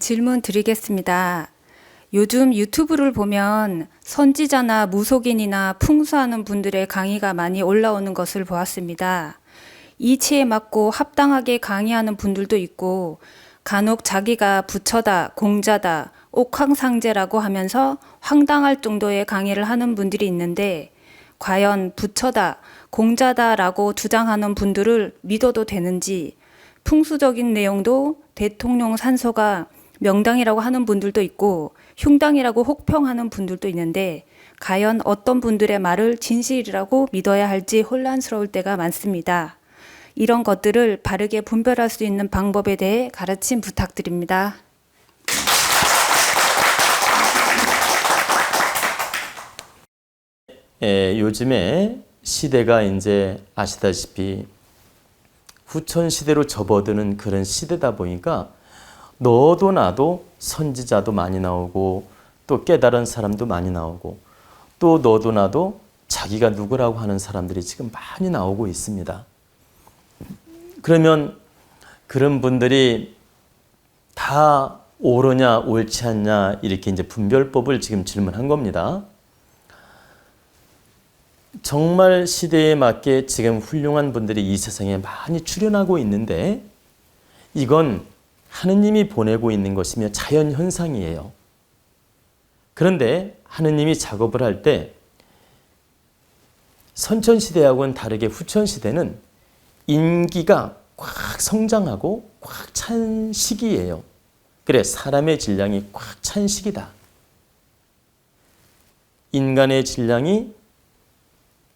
질문 드리겠습니다. 요즘 유튜브를 보면 선지자나 무속인이나 풍수하는 분들의 강의가 많이 올라오는 것을 보았습니다. 이치에 맞고 합당하게 강의하는 분들도 있고 간혹 자기가 부처다, 공자다, 옥황상제라고 하면서 황당할 정도의 강의를 하는 분들이 있는데 과연 부처다, 공자다라고 주장하는 분들을 믿어도 되는지, 풍수적인 내용도 대통령 산소가 명당이라고 하는 분들도 있고 흉당이라고 혹평하는 분들도 있는데 과연 어떤 분들의 말을 진실이라고 믿어야 할지 혼란스러울 때가 많습니다. 이런 것들을 바르게 분별할 수 있는 방법에 대해 가르침 부탁드립니다. 요즘에 시대가 이제 아시다시피 후천 시대로 접어드는 그런 시대다 보니까 너도 나도 선지자도 많이 나오고 또 깨달은 사람도 많이 나오고 또 너도 나도 자기가 누구라고 하는 사람들이 지금 많이 나오고 있습니다. 그러면 그런 분들이 다 옳으냐 옳지 않냐 이렇게 이제 분별법을 지금 질문한 겁니다. 정말 시대에 맞게 지금 훌륭한 분들이 이 세상에 많이 출현하고 있는데 이건 하느님이 보내고 있는 것이며 자연현상이에요. 그런데 하느님이 작업을 할 때 선천시대하고는 다르게 후천시대는 인기가 꽉 성장하고 꽉 찬 시기예요. 그래, 사람의 질량이 꽉 찬 시기다. 인간의 질량이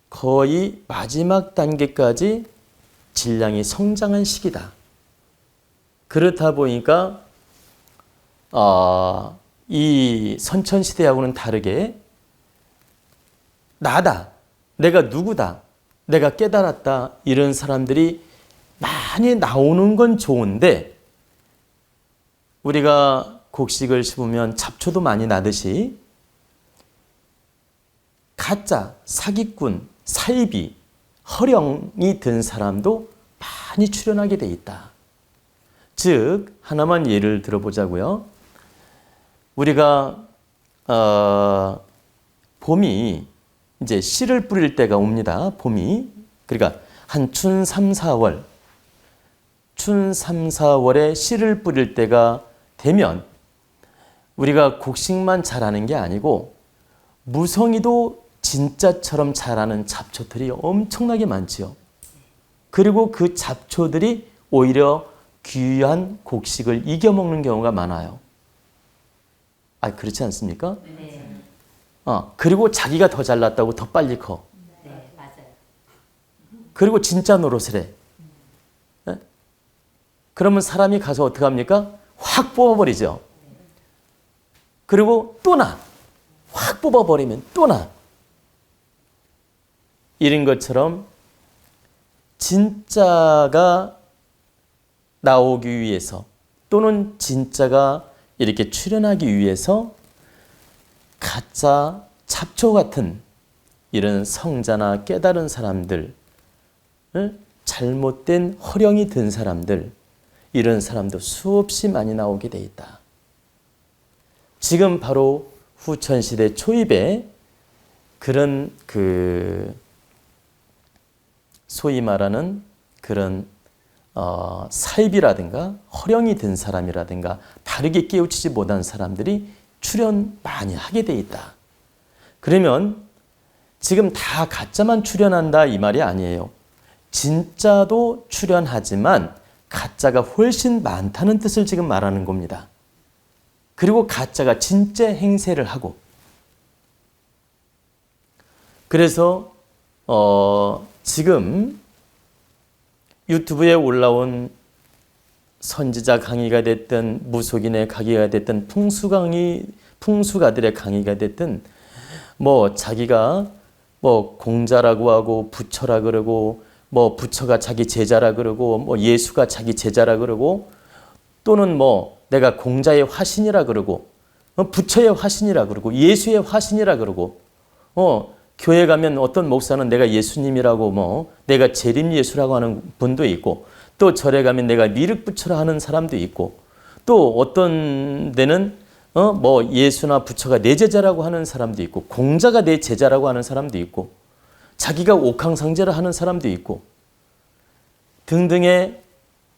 거의 마지막 단계까지 질량이 성장한 시기다. 그렇다 보니까 이 선천시대하고는 다르게 나다, 내가 누구다, 내가 깨달았다 이런 사람들이 많이 나오는 건 좋은데 우리가 곡식을 심으면 잡초도 많이 나듯이 가짜, 사기꾼, 사이비, 허령이 든 사람도 많이 출현하게 돼 있다. 즉 하나만 예를 들어보자고요. 우리가 봄이 이제 씨를 뿌릴 때가 옵니다. 봄이. 그러니까 한 춘 3, 4월 춘 3, 4월에 씨를 뿌릴 때가 되면 우리가 곡식만 자라는 게 아니고 무성이도 진짜처럼 자라는 잡초들이 엄청나게 많지요. 그리고 그 잡초들이 오히려 귀한 곡식을 이겨먹는 경우가 많아요. 그렇지 않습니까? 네. 그리고 자기가 더 잘났다고 더 빨리 커. 네, 맞아요. 그리고 진짜 노릇을 해. 네? 그러면 사람이 가서 어떻게 합니까? 확 뽑아버리죠. 그리고 또 나. 확 뽑아버리면 또 나. 이런 것처럼 진짜가 나오기 위해서 또는 진짜가 이렇게 출현하기 위해서 가짜 잡초 같은 이런 성자나 깨달은 사람들, 잘못된 허령이 든 사람들, 이런 사람도 수없이 많이 나오게 돼 있다. 지금 바로 후천시대 초입에 그런 소위 말하는 그런 사입이라든가 허령이 든 사람이라든가 바르게 깨우치지 못한 사람들이 출현 많이 하게 돼 있다. 그러면 지금 다 가짜만 출현한다 이 말이 아니에요. 진짜도 출현하지만 가짜가 훨씬 많다는 뜻을 지금 말하는 겁니다. 그리고 가짜가 진짜 행세를 하고 그래서 지금 유튜브에 올라온 선지자 강의가 됐든 무속인의 강의가 됐든 풍수가들의 강의가 됐든 뭐 자기가 뭐 공자라고 하고 부처라 그러고 뭐 부처가 자기 제자라 그러고 뭐 예수가 자기 제자라 그러고 또는 뭐 내가 공자의 화신이라 그러고 부처의 화신이라 그러고 예수의 화신이라 그러고 교회 가면 어떤 목사는 내가 예수님이라고 뭐 내가 재림 예수라고 하는 분도 있고 또 절에 가면 내가 미륵부처라 하는 사람도 있고 또 어떤 데는 뭐 예수나 부처가 내 제자라고 하는 사람도 있고, 공자가 내 제자라고 하는 사람도 있고, 자기가 옥황상제를 하는 사람도 있고, 등등의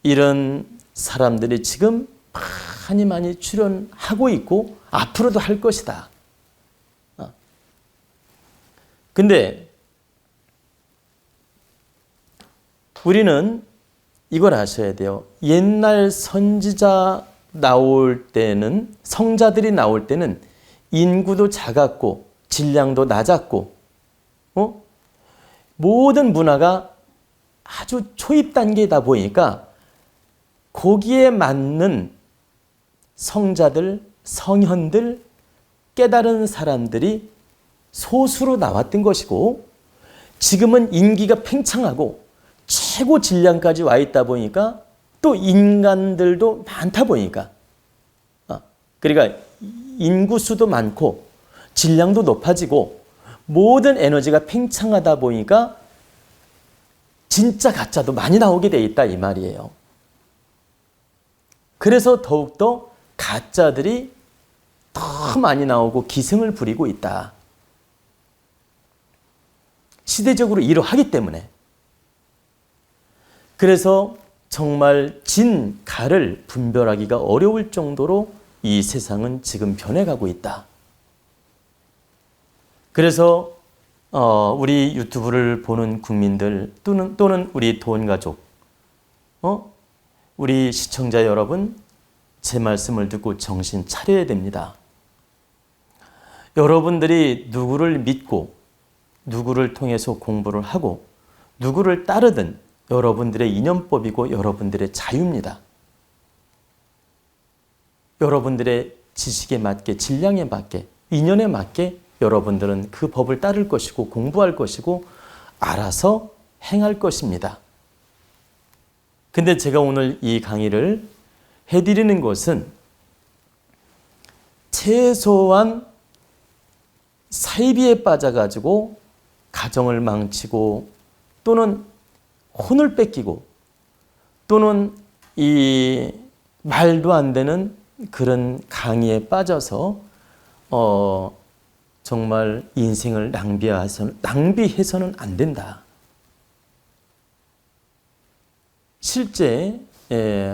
이런 사람들이 지금 많이 출연하고 있고 앞으로도 할 것이다. 근데 우리는 이걸 아셔야 돼요. 옛날 선지자 나올 때는, 성자들이 나올 때는 인구도 작았고 질량도 낮았고 모든 문화가 아주 초입 단계이다 보니까 거기에 맞는 성자들, 성현들, 깨달은 사람들이 소수로 나왔던 것이고, 지금은 인기가 팽창하고 최고 질량까지 와 있다 보니까 또 인간들도 많다 보니까, 그러니까 인구수도 많고 질량도 높아지고 모든 에너지가 팽창하다 보니까 진짜 가짜도 많이 나오게 돼 있다 이 말이에요. 그래서 더욱더 가짜들이 더 많이 나오고 기승을 부리고 있다. 시대적으로 이러하기 때문에. 그래서 정말 진, 가를 분별하기가 어려울 정도로 이 세상은 지금 변해가고 있다. 그래서 우리 유튜브를 보는 국민들 또는 우리 도원가족, 우리 시청자 여러분, 제 말씀을 듣고 정신 차려야 됩니다. 여러분들이 누구를 믿고 누구를 통해서 공부를 하고 누구를 따르든 여러분들의 인연법이고 여러분들의 자유입니다. 여러분들의 지식에 맞게, 질량에 맞게, 인연에 맞게 여러분들은 그 법을 따를 것이고 공부할 것이고 알아서 행할 것입니다. 근데 제가 오늘 이 강의를 해드리는 것은 최소한 사이비에 빠져가지고 가정을 망치고 또는 혼을 뺏기고 또는 이 말도 안 되는 그런 강의에 빠져서 정말 인생을 낭비해서는 안 된다. 실제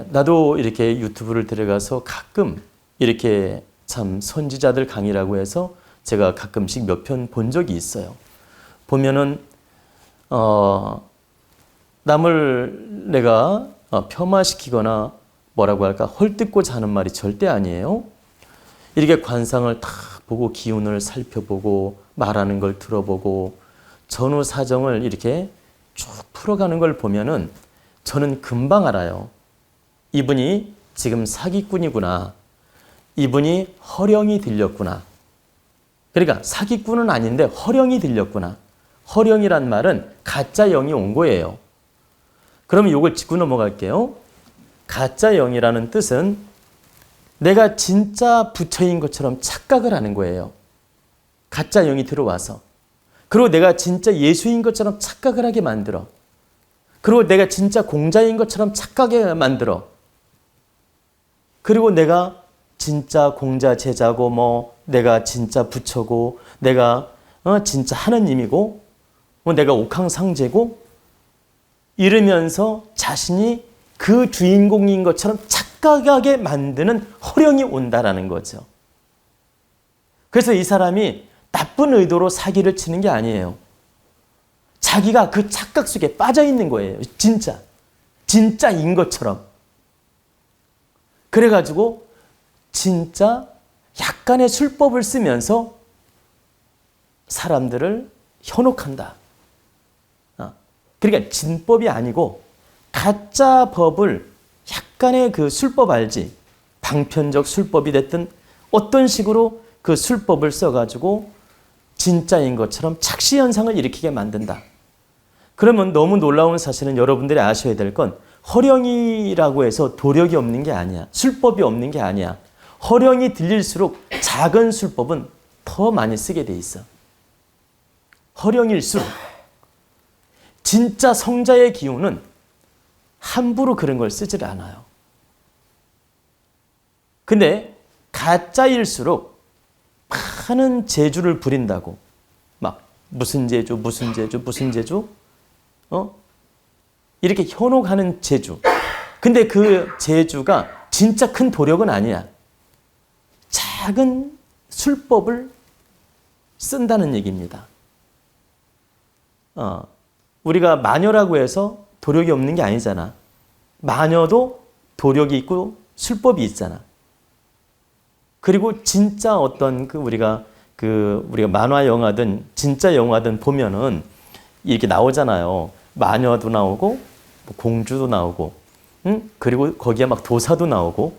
나도 이렇게 유튜브를 들어가서 가끔 이렇게 참 선지자들 강의라고 해서 제가 가끔씩 몇 편 본 적이 있어요. 보면은 남을 내가 폄하시키거나 뭐라고 할까 헐뜯고자 하는 말이 절대 아니에요. 이렇게 관상을 다 보고 기운을 살펴보고 말하는 걸 들어보고 전후 사정을 이렇게 쭉 풀어가는 걸 보면은 저는 금방 알아요. 이분이 지금 사기꾼이구나. 이분이 허령이 들렸구나. 그러니까 사기꾼은 아닌데 허령이 들렸구나. 허령이란 말은 가짜 영이 온 거예요. 그러면 이걸 짚고 넘어갈게요. 가짜 영이라는 뜻은 내가 진짜 부처인 것처럼 착각을 하는 거예요. 가짜 영이 들어와서. 그리고 내가 진짜 예수인 것처럼 착각을 하게 만들어. 그리고 내가 진짜 공자인 것처럼 착각하게 만들어. 그리고 내가 진짜 공자 제자고 뭐 내가 진짜 부처고 내가 진짜 하느님이고 뭐 내가 옥황상제고 이러면서 자신이 그 주인공인 것처럼 착각하게 만드는 허령이 온다라는 거죠. 그래서 이 사람이 나쁜 의도로 사기를 치는 게 아니에요. 자기가 그 착각 속에 빠져 있는 거예요. 진짜인 것처럼. 그래가지고 진짜 약간의 술법을 쓰면서 사람들을 현혹한다. 그러니까 진법이 아니고 가짜 법을 약간의 그 술법 알지? 방편적 술법이 됐든 어떤 식으로 그 술법을 써가지고 진짜인 것처럼 착시 현상을 일으키게 만든다. 그러면 너무 놀라운 사실은 여러분들이 아셔야 될 건 허령이라고 해서 도력이 없는 게 아니야. 술법이 없는 게 아니야. 허령이 들릴수록 작은 술법은 더 많이 쓰게 돼 있어. 허령일수록 진짜 성자의 기운은 함부로 그런 걸 쓰질 않아요. 근데 가짜일수록 많은 재주를 부린다고. 막 무슨 재주, 무슨 재주, 무슨 재주? 이렇게 현혹하는 재주. 근데 그 재주가 진짜 큰 도력은 아니야. 작은 술법을 쓴다는 얘기입니다. 우리가 마녀라고 해서 도력이 없는 게 아니잖아. 마녀도 도력이 있고 술법이 있잖아. 그리고 진짜 어떤 우리가 만화 영화든 진짜 영화든 보면은 이렇게 나오잖아요. 마녀도 나오고 공주도 나오고, 그리고 거기에 막 도사도 나오고.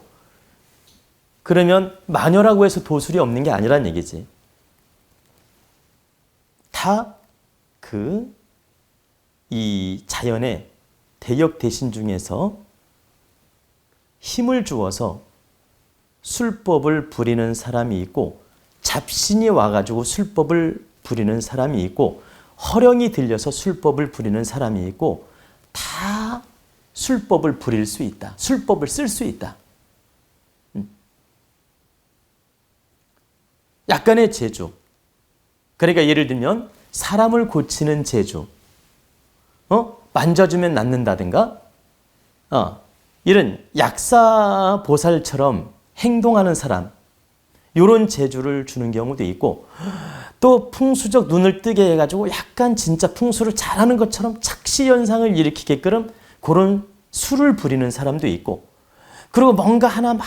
그러면 마녀라고 해서 도술이 없는 게 아니란 얘기지. 다 이 자연의 대역 대신 중에서 힘을 주어서 술법을 부리는 사람이 있고, 잡신이 와가지고 술법을 부리는 사람이 있고, 허령이 들려서 술법을 부리는 사람이 있고, 다 술법을 부릴 수 있다. 술법을 쓸 수 있다. 약간의 재주. 그러니까 예를 들면 사람을 고치는 재주. 만져주면 낫는다든가, 이런 약사 보살처럼 행동하는 사람, 이런 재주를 주는 경우도 있고, 또 풍수적 눈을 뜨게 해가지고 약간 진짜 풍수를 잘하는 것처럼 착시 현상을 일으키게끔 그런 수를 부리는 사람도 있고, 그리고 뭔가 하나 막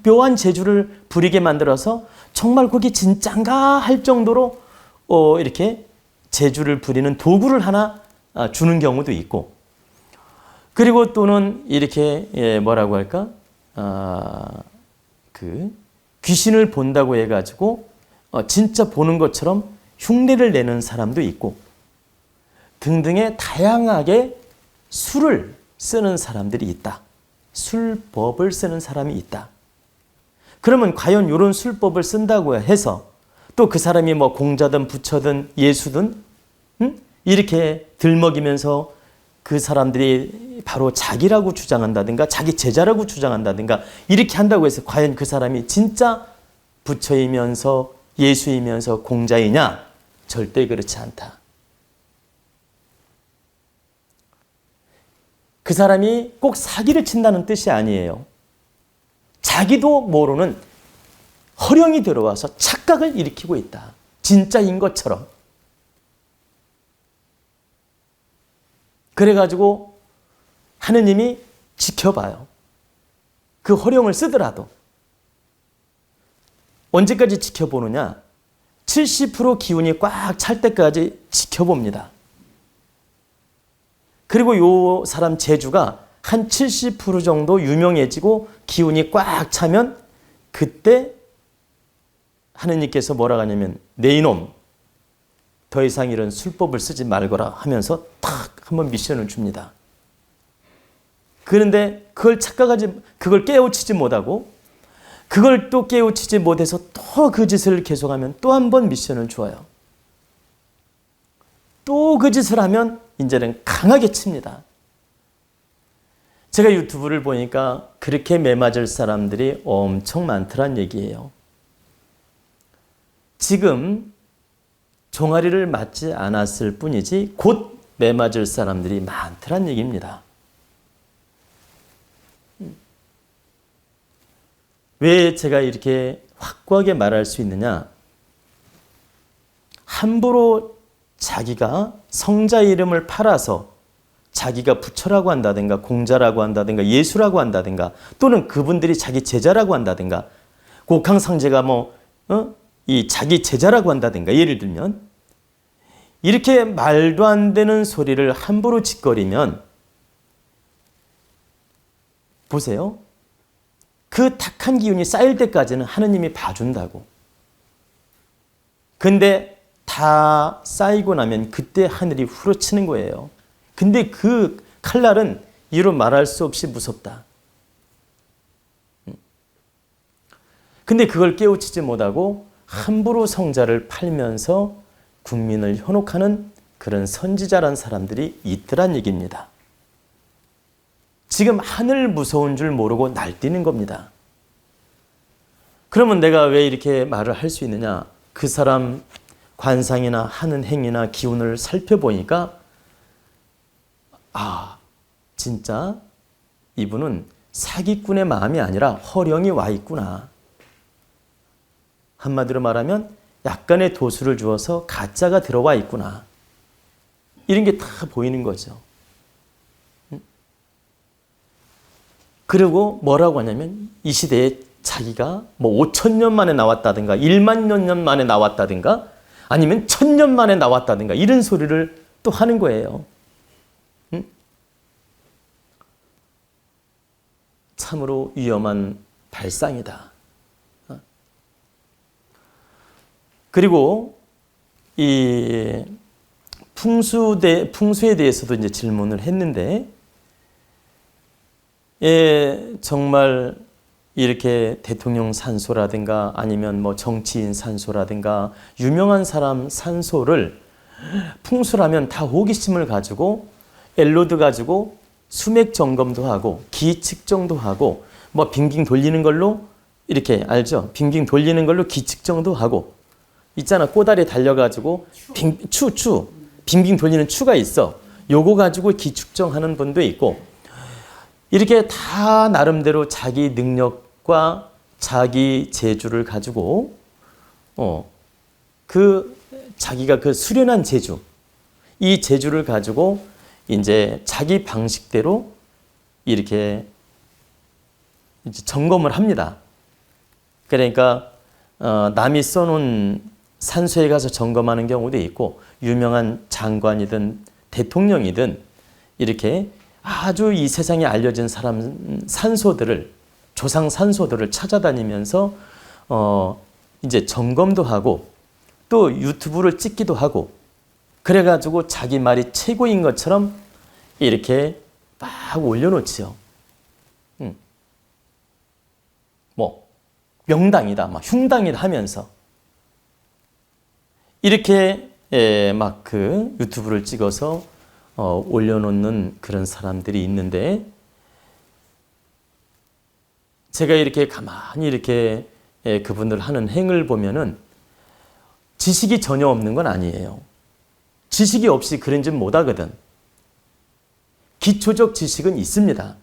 묘한 재주를 부리게 만들어서 정말 그게 진짠가 할 정도로 이렇게 재주를 부리는 도구를 하나 주는 경우도 있고, 그리고 또는 이렇게 뭐라고 할까, 귀신을 본다고 해가지고 진짜 보는 것처럼 흉내를 내는 사람도 있고, 등등의 다양하게 술을 쓰는 사람들이 있다. 술법을 쓰는 사람이 있다. 그러면 과연 이런 술법을 쓴다고 해서 또 그 사람이 뭐 공자든 부처든 예수든 이렇게 들먹이면서 그 사람들이 바로 자기라고 주장한다든가 자기 제자라고 주장한다든가 이렇게 한다고 해서 과연 그 사람이 진짜 부처이면서 예수이면서 공자이냐? 절대 그렇지 않다. 그 사람이 꼭 사기를 친다는 뜻이 아니에요. 자기도 모르는 허령이 들어와서 착각을 일으키고 있다. 진짜인 것처럼. 그래가지고 하느님이 지켜봐요. 그 허령을 쓰더라도. 언제까지 지켜보느냐? 70% 기운이 꽉 찰 때까지 지켜봅니다. 그리고 요 사람 재주가 한 70% 정도 유명해지고 기운이 꽉 차면 그때 하느님께서 뭐라고 하냐면 내 이놈 더 이상 이런 술법을 쓰지 말거라 하면서 탁 한번 미션을 줍니다. 그런데 그걸 깨우치지 못하고 그걸 또 깨우치지 못해서 또 그 짓을 계속하면 또 한 번 미션을 주어요. 또 그 짓을 하면 이제는 강하게 칩니다. 제가 유튜브를 보니까 그렇게 매맞을 사람들이 엄청 많더란 얘기예요. 지금 종아리를 맞지 않았을 뿐이지 곧 매맞을 사람들이 많더란 얘기입니다. 왜 제가 이렇게 확고하게 말할 수 있느냐? 함부로 자기가 성자 이름을 팔아서 자기가 부처라고 한다든가 공자라고 한다든가 예수라고 한다든가 또는 그분들이 자기 제자라고 한다든가 곡항상제가 이 자기 제자라고 한다든가 예를 들면 이렇게 말도 안 되는 소리를 함부로 짓거리면 보세요. 그 탁한 기운이 쌓일 때까지는 하느님이 봐준다고. 근데 다 쌓이고 나면 그때 하늘이 후려치는 거예요. 근데 그 칼날은 이루 말할 수 없이 무섭다. 근데 그걸 깨우치지 못하고 함부로 성자를 팔면서 국민을 현혹하는 그런 선지자란 사람들이 있더란 얘기입니다. 지금 하늘 무서운 줄 모르고 날뛰는 겁니다. 그러면 내가 왜 이렇게 말을 할 수 있느냐? 그 사람 관상이나 하는 행위나 기운을 살펴보니까 아, 진짜 이분은 사기꾼의 마음이 아니라 허령이 와 있구나. 한마디로 말하면 약간의 도수를 주어서 가짜가 들어와 있구나. 이런 게 다 보이는 거죠. 그리고 뭐라고 하냐면 이 시대에 자기가 뭐 5,000년 만에 나왔다든가 1만 년 만에 나왔다든가 아니면 1,000년 만에 나왔다든가 이런 소리를 또 하는 거예요. 참으로 위험한 발상이다. 그리고 이 풍수에 대해서도 이제 질문을 했는데, 정말 이렇게 대통령 산소라든가 아니면 뭐 정치인 산소라든가 유명한 사람 산소를 풍수라면 다 호기심을 가지고 엘로드 가지고 수맥 점검도 하고 기 측정도 하고 뭐 빙빙 돌리는 걸로 이렇게 알죠? 빙빙 돌리는 걸로 기 측정도 하고 있잖아. 꼬다리에 달려가지고 빙빙 돌리는 추가 있어. 요거 가지고 기 측정하는 분도 있고 이렇게 다 나름대로 자기 능력과 자기 재주를 가지고 자기가 그 수련한 재주, 이 재주를 가지고 이제 자기 방식대로 이렇게 이제 점검을 합니다. 그러니까 남이 써놓은 산소에 가서 점검하는 경우도 있고 유명한 장관이든 대통령이든 이렇게 아주 이 세상에 알려진 사람 산소들을 조상 산소들을 찾아다니면서 이제 점검도 하고 또 유튜브를 찍기도 하고 그래가지고 자기 말이 최고인 것처럼 이렇게 막 올려놓지요. 뭐 명당이다, 막 흉당이다 하면서 이렇게 막 그 유튜브를 찍어서 올려놓는 그런 사람들이 있는데 제가 이렇게 가만히 이렇게 그분들 하는 행을 보면은 지식이 전혀 없는 건 아니에요. 지식이 없이 그런 짓 못하거든. 기초적 지식은 있습니다.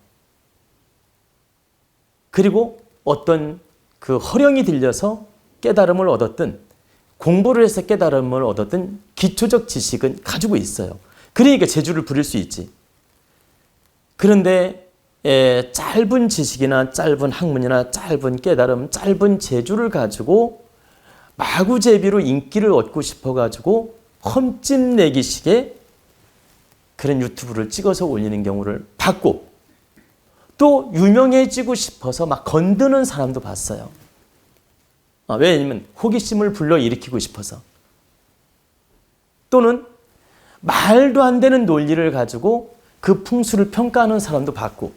그리고 어떤 그 허령이 들려서 깨달음을 얻었든 공부를 해서 깨달음을 얻었든 기초적 지식은 가지고 있어요. 그러니까 재주를 부릴 수 있지. 그런데 짧은 지식이나 짧은 학문이나 짧은 깨달음, 짧은 재주를 가지고 마구제비로 인기를 얻고 싶어가지고 험찜내기식의 그런 유튜브를 찍어서 올리는 경우를 봤고 또 유명해지고 싶어서 막 건드는 사람도 봤어요. 왜냐면 호기심을 불러일으키고 싶어서. 또는 말도 안 되는 논리를 가지고 그 풍수를 평가하는 사람도 봤고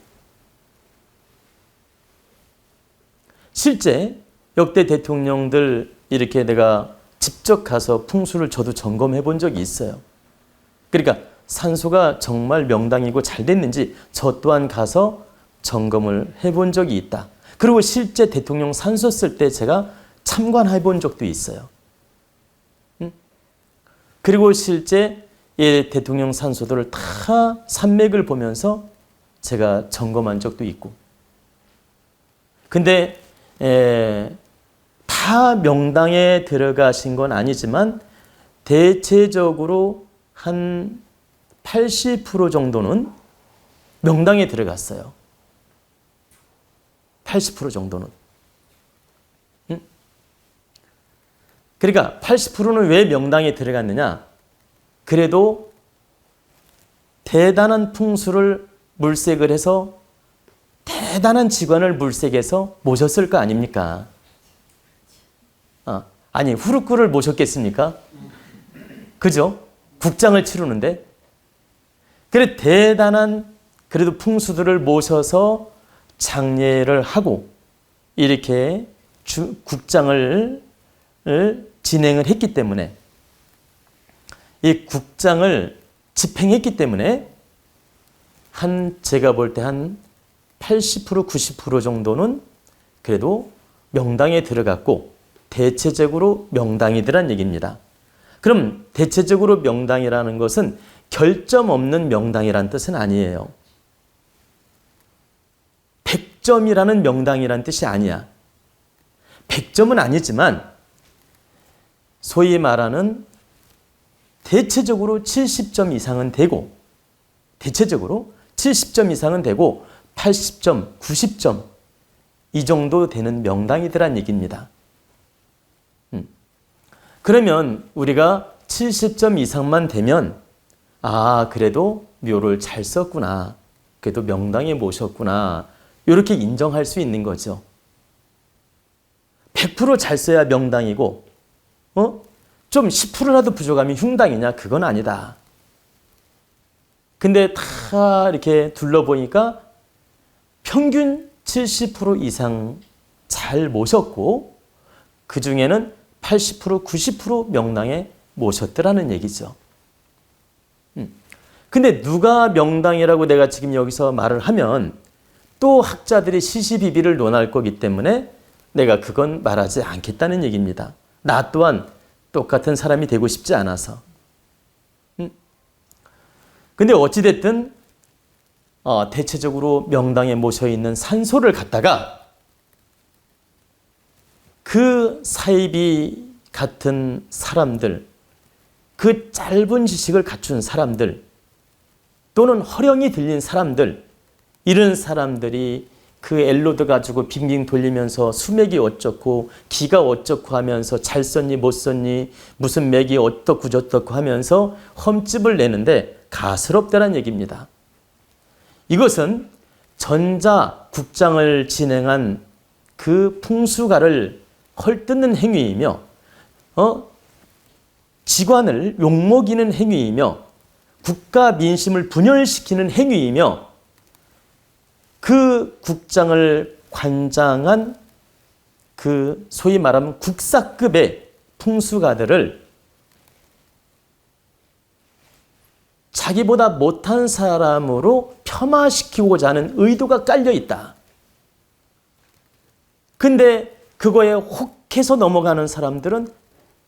실제 역대 대통령들 이렇게 내가 직접 가서 풍수를 저도 점검해 본 적이 있어요. 그러니까 산소가 정말 명당이고 잘 됐는지 저 또한 가서 점검을 해본 적이 있다. 그리고 실제 대통령 산소 쓸 때 제가 참관해 본 적도 있어요. 그리고 실제 대통령 산소들을 다 산맥을 보면서 제가 점검한 적도 있고. 근데 다 명당에 들어가신 건 아니지만 대체적으로 한 80% 정도는 명당에 들어갔어요. 80% 정도는. 그러니까 80%는 왜 명당에 들어갔느냐? 그래도 대단한 풍수를 물색을 해서 대단한 직원을 물색해서 모셨을 거 아닙니까? 아니 후루꾸를 모셨겠습니까? 그죠? 국장을 치르는데 그래 대단한 그래도 풍수들을 모셔서 장례를 하고 이렇게 국장을 진행을 했기 때문에 이 국장을 집행했기 때문에 제가 볼 때 한 80% 90% 정도는 그래도 명당에 들어갔고 대체적으로 명당이더란 얘기입니다. 그럼 대체적으로 명당이라는 것은 결점 없는 명당이라는 뜻은 아니에요. 100점이라는 명당이라는 뜻이 아니야. 100점은 아니지만 소위 말하는 대체적으로 70점 이상은 되고 대체적으로 70점 이상은 되고 80점, 90점 이 정도 되는 명당이더란 얘기입니다. 그러면 우리가 70점 이상만 되면 그래도 묘를 잘 썼구나. 그래도 명당에 모셨구나. 이렇게 인정할 수 있는 거죠. 100% 잘 써야 명당이고 좀 10%라도 부족하면 흉당이냐? 그건 아니다. 근데 다 이렇게 둘러보니까 평균 70% 이상 잘 모셨고 그 중에는 80%, 90% 명당에 모셨더라는 얘기죠. 근데 누가 명당이라고 내가 지금 여기서 말을 하면 또 학자들이 시시비비를 논할 거기 때문에 내가 그건 말하지 않겠다는 얘기입니다. 나 또한 똑같은 사람이 되고 싶지 않아서. 근데 어찌됐든 대체적으로 명당에 모셔있는 산소를 갖다가 그 사이비 같은 사람들, 그 짧은 지식을 갖춘 사람들 또는 허령이 들린 사람들, 이런 사람들이 그 엘로드 가지고 빙빙 돌리면서 수맥이 어쩌고 기가 어쩌고 하면서 잘 썼니 못 썼니 무슨 맥이 어떻고 저떻고 하면서 험집을 내는데 가스럽다는 얘기입니다. 이것은 전자국장을 진행한 그 풍수가를 헐뜯는 행위이며 직관을 욕먹이는 행위이며 국가 민심을 분열시키는 행위이며 그 국장을 관장한 그 소위 말하면 국사급의 풍수가들을 자기보다 못한 사람으로 폄하시키고자 하는 의도가 깔려 있다. 근데 그거에 혹해서 넘어가는 사람들은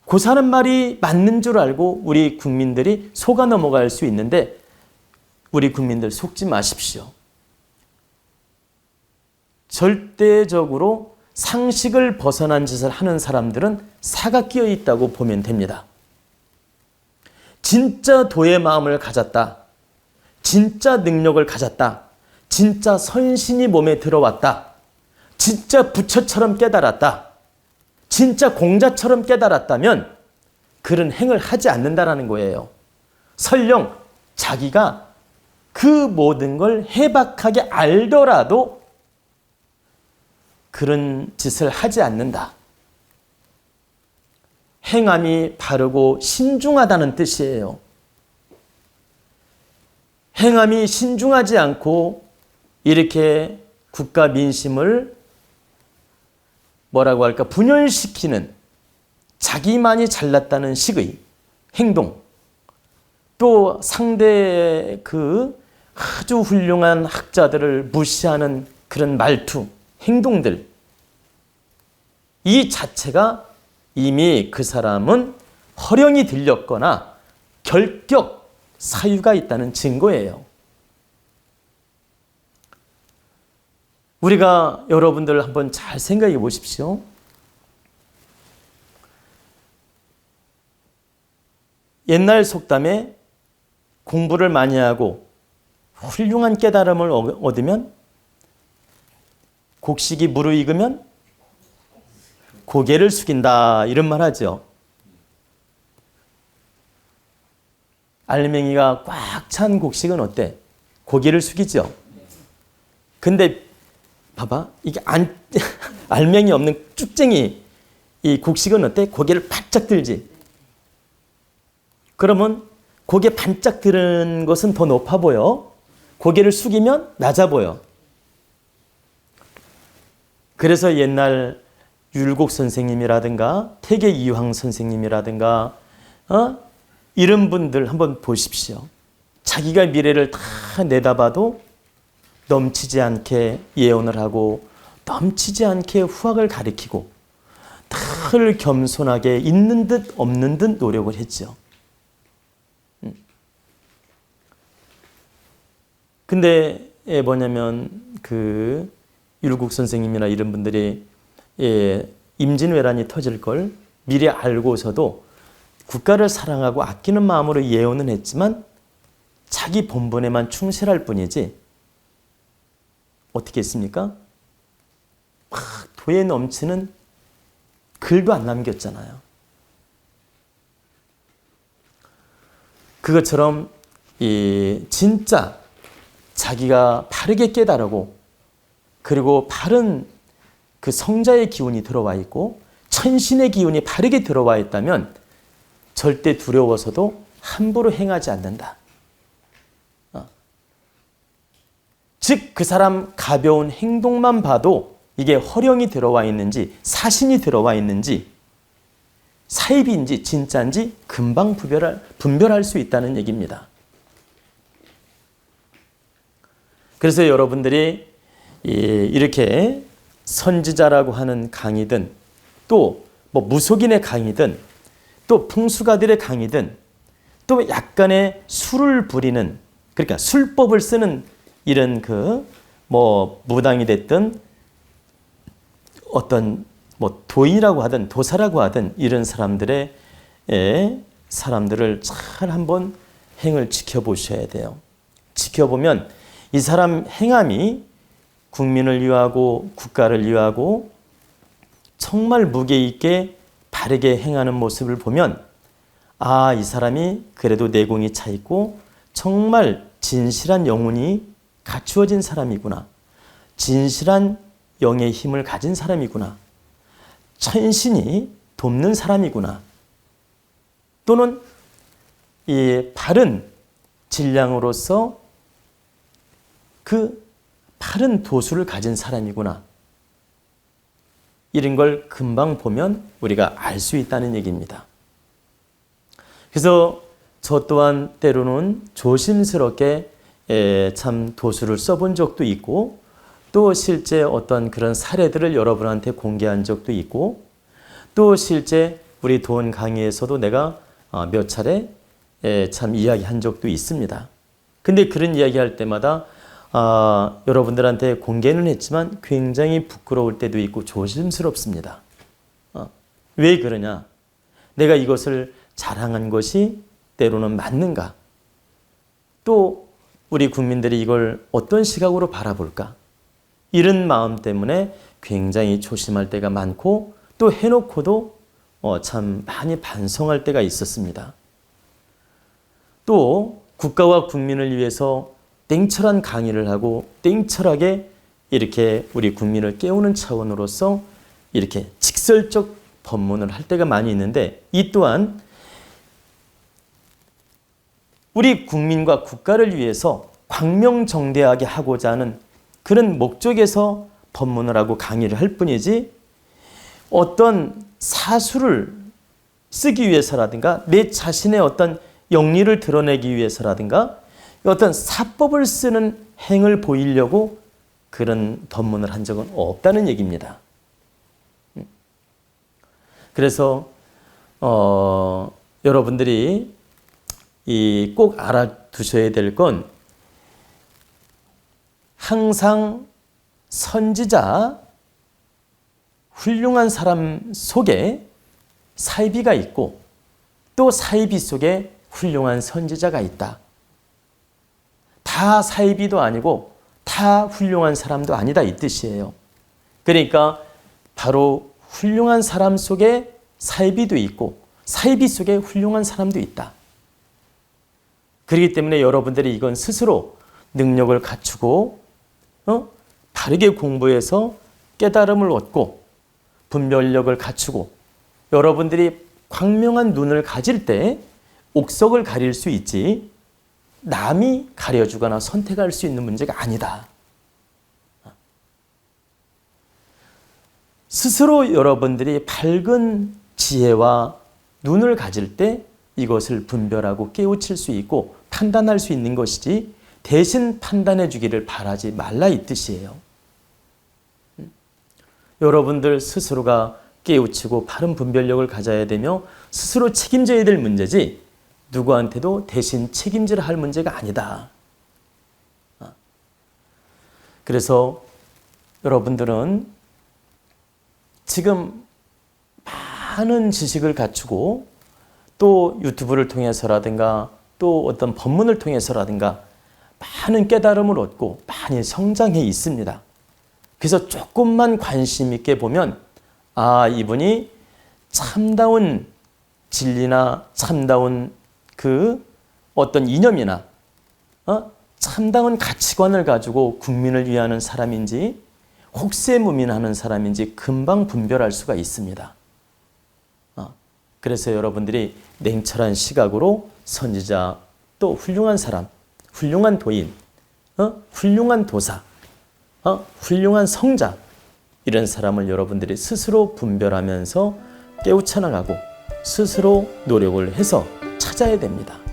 그 사람 말이 맞는 줄 알고 우리 국민들이 속아 넘어갈 수 있는데 우리 국민들 속지 마십시오. 절대적으로 상식을 벗어난 짓을 하는 사람들은 사가 끼어 있다고 보면 됩니다. 진짜 도의 마음을 가졌다. 진짜 능력을 가졌다. 진짜 선신이 몸에 들어왔다. 진짜 부처처럼 깨달았다. 진짜 공자처럼 깨달았다면 그런 행을 하지 않는다라는 거예요. 설령 자기가 그 모든 걸 해박하게 알더라도 그런 짓을 하지 않는다. 행함이 바르고 신중하다는 뜻이에요. 행함이 신중하지 않고 이렇게 국가 민심을 뭐라고 할까 분열시키는 자기만이 잘났다는 식의 행동, 또 상대 그 아주 훌륭한 학자들을 무시하는 그런 말투, 행동들, 이 자체가 이미 그 사람은 허령이 들렸거나 결격 사유가 있다는 증거예요. 우리가 여러분들 한번 잘 생각해 보십시오. 옛날 속담에 공부를 많이 하고 훌륭한 깨달음을 얻으면 곡식이 무르익으면 고개를 숙인다 이런 말 하죠. 알맹이가 꽉 찬 곡식은 어때? 고개를 숙이죠. 근데 봐봐, 이게 알맹이 없는 쭉쟁이 이 곡식은 어때? 고개를 바짝 들지. 그러면 고개 반짝 드는 것은 더 높아 보여. 고개를 숙이면 낮아 보여. 그래서 옛날 율곡 선생님이라든가 태계 이황 선생님이라든가 이런 분들 한번 보십시오. 자기가 미래를 다 내다봐도 넘치지 않게 예언을 하고 넘치지 않게 후학을 가리키고 늘 겸손하게 있는 듯 없는 듯 노력을 했죠. 근데 뭐냐면 그 율국 선생님이나 이런 분들이 임진왜란이 터질 걸 미리 알고서도 국가를 사랑하고 아끼는 마음으로 예언은 했지만 자기 본분에만 충실할 뿐이지 어떻게 했습니까? 막 도에 넘치는 글도 안 남겼잖아요. 그것처럼 진짜 자기가 바르게 깨달고 그리고 바른 그 성자의 기운이 들어와 있고 천신의 기운이 바르게 들어와 있다면 절대 두려워서도 함부로 행하지 않는다. 즉 그 사람 가벼운 행동만 봐도 이게 허령이 들어와 있는지 사신이 들어와 있는지 사입인지 진짜인지 금방 분별할 수 있다는 얘기입니다. 그래서 여러분들이 이렇게 선지자라고 하는 강의든 또 뭐 무속인의 강의든 또 풍수가들의 강의든 또 약간의 술을 부리는 그러니까 술법을 쓰는 이런 그 뭐 무당이 됐든 어떤 뭐 도인이라고 하든 도사라고 하든 이런 사람들을 잘 한번 행을 지켜보셔야 돼요. 지켜보면 이 사람 행함이 국민을 위하고 국가를 위하고 정말 무게 있게 바르게 행하는 모습을 보면 아, 이 사람이 그래도 내공이 차 있고 정말 진실한 영혼이 갖추어진 사람이구나. 진실한 영의 힘을 가진 사람이구나. 천신이 돕는 사람이구나. 또는 이 바른 질량으로서 그 바른 도수를 가진 사람이구나. 이런 걸 금방 보면 우리가 알 수 있다는 얘기입니다. 그래서 저 또한 때로는 조심스럽게 참 도수를 써본 적도 있고 또 실제 어떤 그런 사례들을 여러분한테 공개한 적도 있고 또 실제 우리 도원 강의에서도 내가 몇 차례 참 이야기한 적도 있습니다. 근데 그런 이야기할 때마다 여러분들한테 공개는 했지만 굉장히 부끄러울 때도 있고 조심스럽습니다. 왜 그러냐? 내가 이것을 자랑한 것이 때로는 맞는가? 또 우리 국민들이 이걸 어떤 시각으로 바라볼까? 이런 마음 때문에 굉장히 조심할 때가 많고 또 해놓고도 참 많이 반성할 때가 있었습니다. 또 국가와 국민을 위해서 땡철한 강의를 하고 땡철하게 이렇게 우리 국민을 깨우는 차원으로서 이렇게 직설적 법문을 할 때가 많이 있는데 이 또한 우리 국민과 국가를 위해서 광명정대하게 하고자 하는 그런 목적에서 법문을 하고 강의를 할 뿐이지 어떤 사수를 쓰기 위해서라든가 내 자신의 어떤 영리를 드러내기 위해서라든가 어떤 사법을 쓰는 행을 보이려고 그런 법문을 한 적은 없다는 얘기입니다. 그래서 여러분들이 꼭 알아두셔야 될 건 항상 선지자, 훌륭한 사람 속에 사이비가 있고 또 사이비 속에 훌륭한 선지자가 있다. 다 사이비도 아니고 다 훌륭한 사람도 아니다 이 뜻이에요. 그러니까 바로 훌륭한 사람 속에 사이비도 있고 사이비 속에 훌륭한 사람도 있다. 그렇기 때문에 여러분들이 이건 스스로 능력을 갖추고 바르게 공부해서 깨달음을 얻고 분별력을 갖추고 여러분들이 광명한 눈을 가질 때 옥석을 가릴 수 있지 남이 가려주거나 선택할 수 있는 문제가 아니다. 스스로 여러분들이 밝은 지혜와 눈을 가질 때 이것을 분별하고 깨우칠 수 있고 판단할 수 있는 것이지 대신 판단해 주기를 바라지 말라 이 뜻이에요. 여러분들 스스로가 깨우치고 바른 분별력을 가져야 되며 스스로 책임져야 될 문제지 누구한테도 대신 책임지라 할 문제가 아니다. 그래서 여러분들은 지금 많은 지식을 갖추고 또 유튜브를 통해서라든가 또 어떤 법문을 통해서라든가 많은 깨달음을 얻고 많이 성장해 있습니다. 그래서 조금만 관심 있게 보면 아, 이분이 참다운 진리나 참다운 그 어떤 이념이나 참다운 가치관을 가지고 국민을 위하는 사람인지 혹세무민하는 사람인지 금방 분별할 수가 있습니다. 그래서 여러분들이 냉철한 시각으로 선지자 또 훌륭한 사람, 훌륭한 도인, 훌륭한 도사, 훌륭한 성자 이런 사람을 여러분들이 스스로 분별하면서 깨우쳐 나가고 스스로 노력을 해서 찾아야 됩니다.